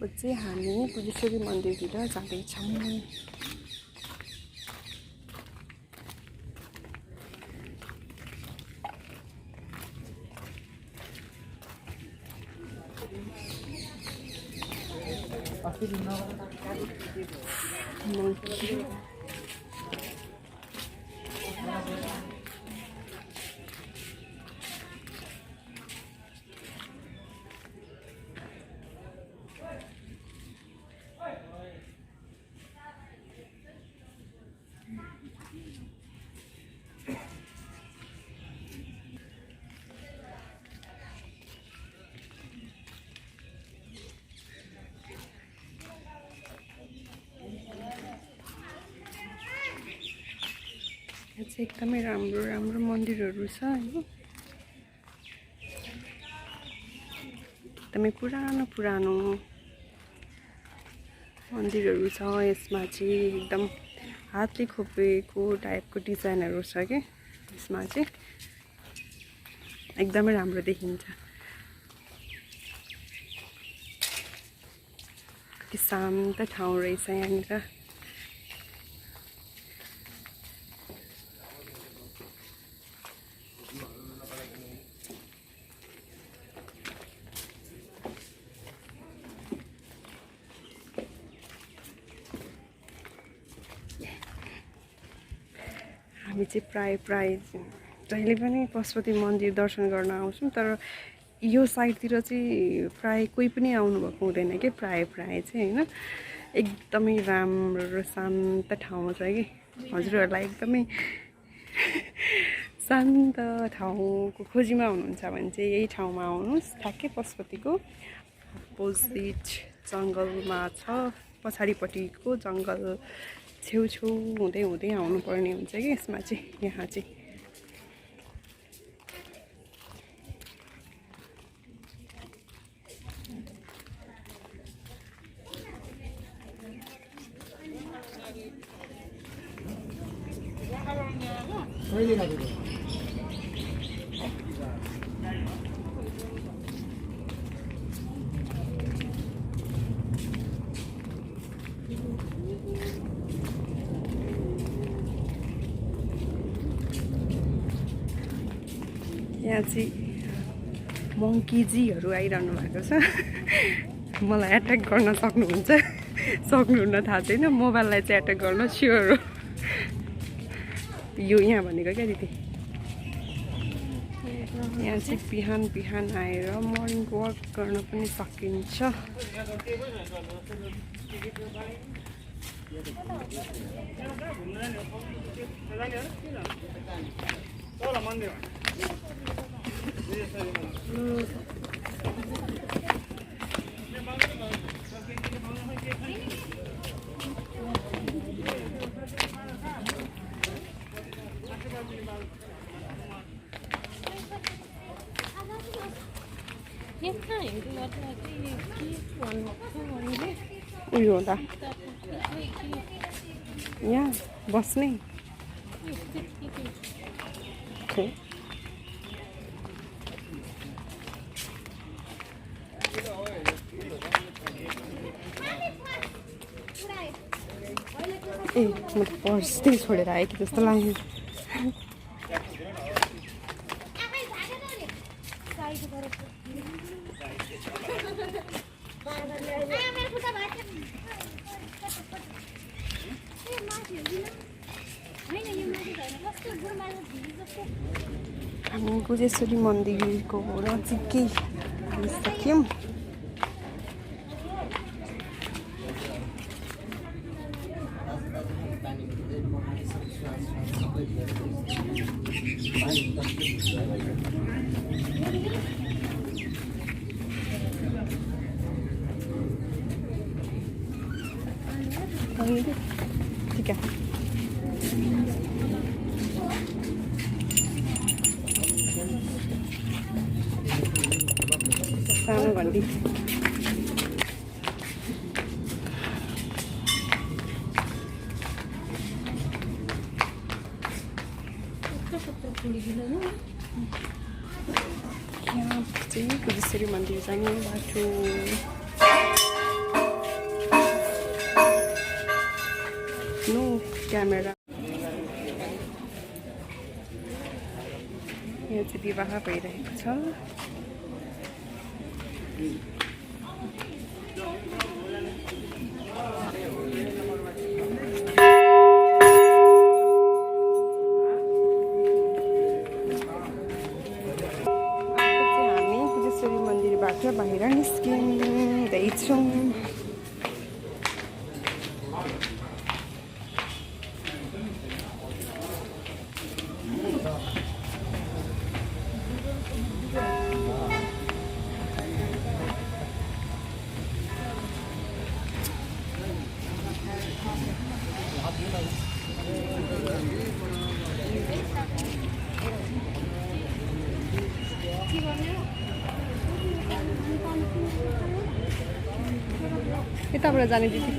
अब चाहिँ हामी बुद्धेश्वरी मन्दिरतिर जाँदैछौँ। एकदमै राम्रो राम्रो मन्दिरहरू छ हैन। एकदमै पुरानो पुरानो मन्दिरहरू छ यसमा चाहिँ एकदम हातले खोपेको टाइपको डिजाइनहरू छ के यसमा चाहिँ एकदमै राम्रो देखिन्छ। कति शान्त ठाउँ रहेछ यहाँनिर। हामी चाहिँ प्राय जहिले पनि पशुपति मन्दिर दर्शन गर्न आउँछौँ, तर यो साइडतिर चाहिँ प्राय कोही पनि आउनु भएको हुँदैन के प्राय चाहिँ हैन। एकदमै राम्रो र शान्त ठाउँ छ कि हजुरहरूलाई एकदमै शान्त ठाउँको खोजीमा हुनुहुन्छ भने चाहिँ यही ठाउँमा आउनुहोस्। ठ्याक्कै पशुपतिको अपोजिट जङ्गलमा छ, पछाडिपट्टिको जङ्गल छेउछेउ हुँदै आउनुपर्ने हुन्छ कि यसमा चाहिँ यहाँ चाहिँ। यहाँ चाहिँ मङ्कीजीहरू आइरहनु भएको छ। मलाई एट्याक गर्न सक्नुहुन्न थाहा छैन। मोबाइललाई चाहिँ एट्याक गर्न स्योर हो। यो यहाँ भनेको क्या दिदी। यहाँ चाहिँ बिहान आएर मर्निङ वक गर्न पनि सकिन्छ। उयो होला यहाँ बस्ने ए म पर्स त्यही छोडेर आएँ कि जस्तो लाग्यो। हामी बुद्धेश्वरी मन्दिरको नजिकै आइसक्यौँ। ठीक है। सानो घन्टी यहाँ चाहिँ बुद्धेश्वरी मन्दिर जाने बाटो। क्यामेरा यो चाहिँ विवाह भइरहेको छ। हामी त्यसरी मन्दिरबाट बाहिर निस्किँदैछौँ। यताबाट जाने दिदी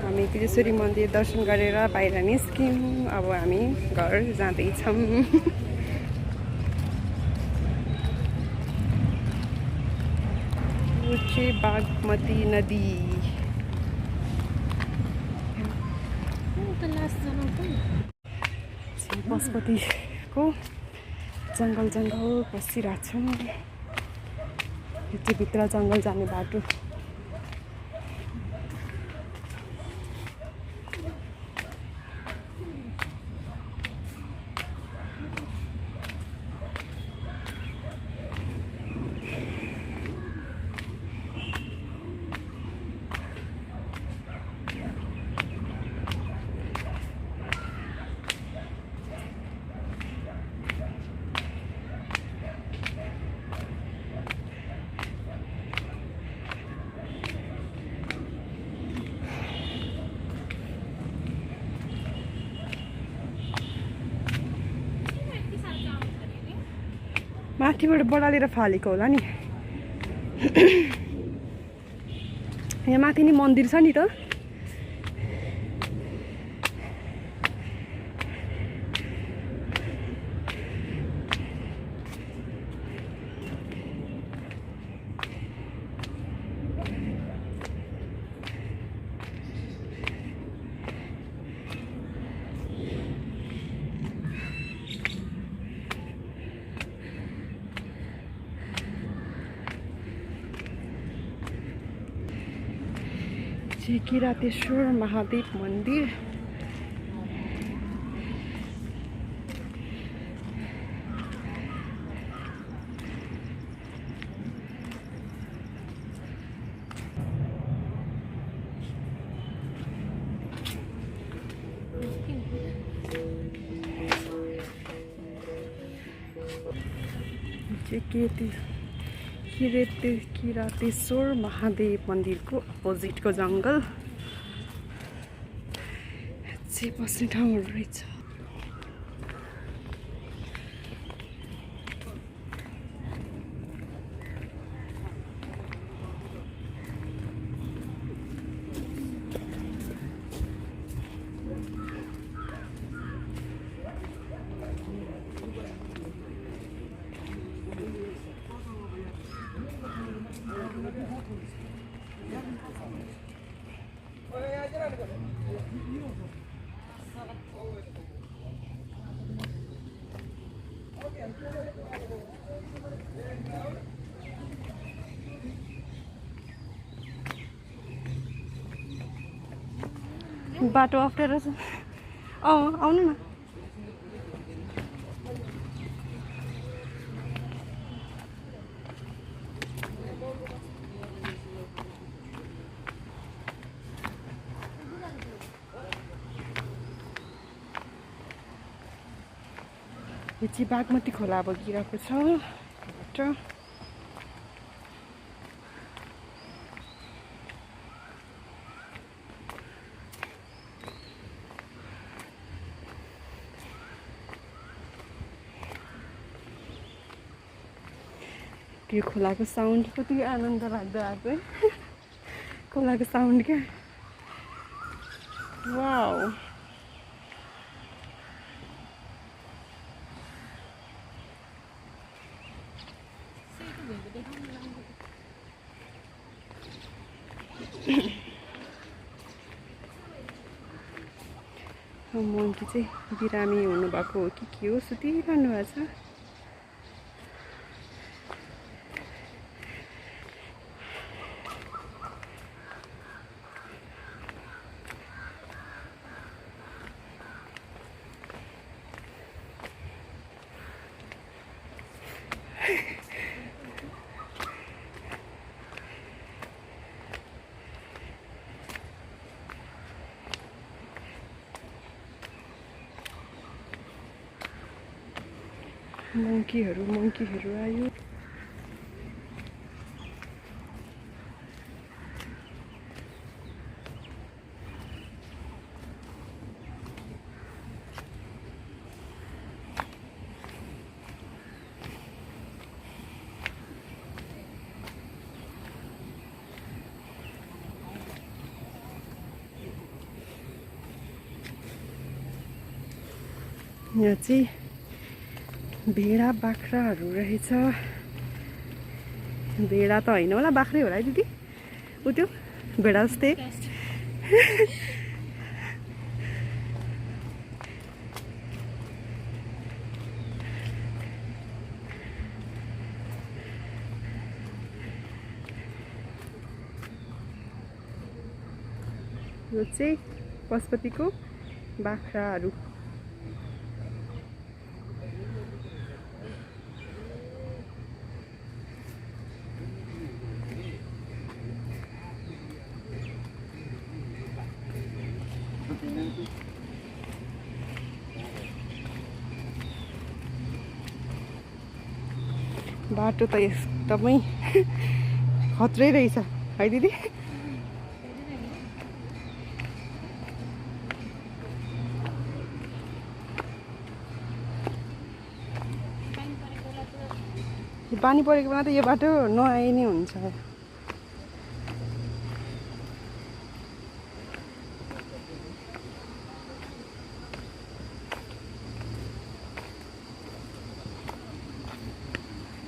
हामी त्यसरी मन्दिर दर्शन गरेर बाहिर निस्क्यौँ। अब हामी घर जाँदैछौँ। बागमती नदी पशुपतिको जङ्गल बसिरहेको छौँ। यो चाहिँ भित्र जङ्गल जाने बाटो। माथिबाट बढालेर फालेको होला नि। यहाँ माथि नि मन्दिर छ नि त। किरातेश्वर महादेव मन्दिर। किरातेश्वर महादेव मन्दिरको अपोजिटको जङ्गल चाहिँ बस्ने ठाउँहरू रहेछ। बाटो अप्ठ्यारो छ। आउनु न। यो चाहिँ बागमती खोला बगिरहेको छ। यो खोलाको साउन्ड कति आनन्द लाग्दो आएको है। खोलाको साउन्ड क्या। वाउ। मन्टी चाहिँ बिरामी हुनुभएको हो कि के हो, सुतिरहनु भएको छ। मङ्कीहरू आयो। यहाँ चाहिँ भेडा बाख्राहरू रहेछ। भेडा त होइन होला, बाख्रै होला है दिदी। उ त्यो भेडा जस्तै। यो चाहिँ पशुपतिको बाख्राहरू। बाटो त एकदमै खत्रै रहेछ है दिदी। पानी परेको बेला त यो बाटो नआए नै हुन्छ।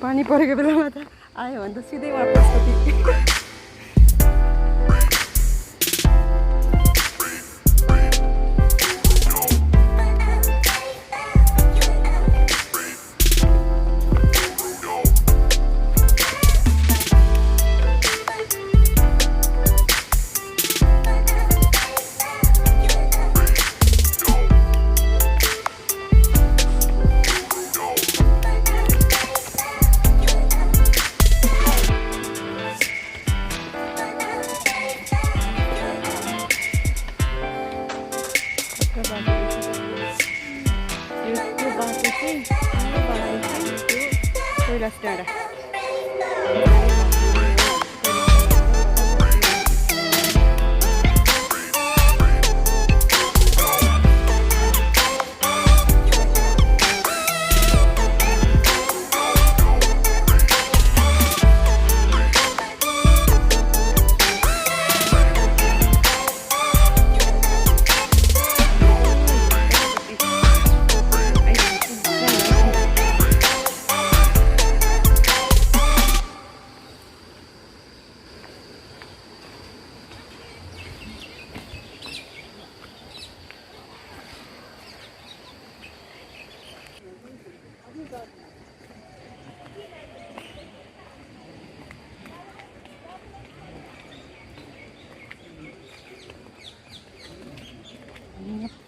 पानी परेको बेलामा त आयो भने त सिधै वहाँ पशुपति।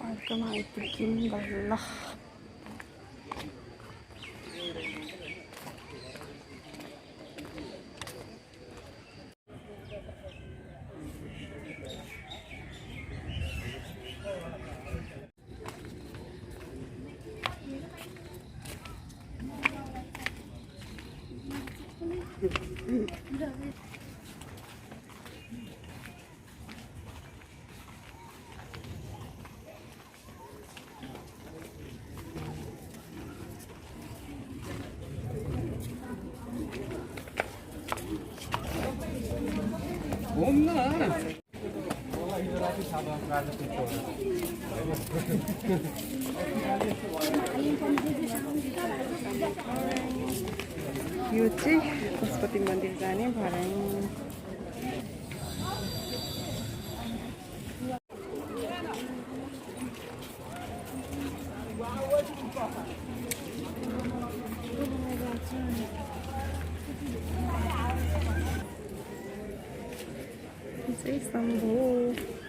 पार्कमा आइपुग्यौँ बल्ल। यो चाहिँ पशुपति मन्दिर जाने भराइ। चाहिँ शम्भु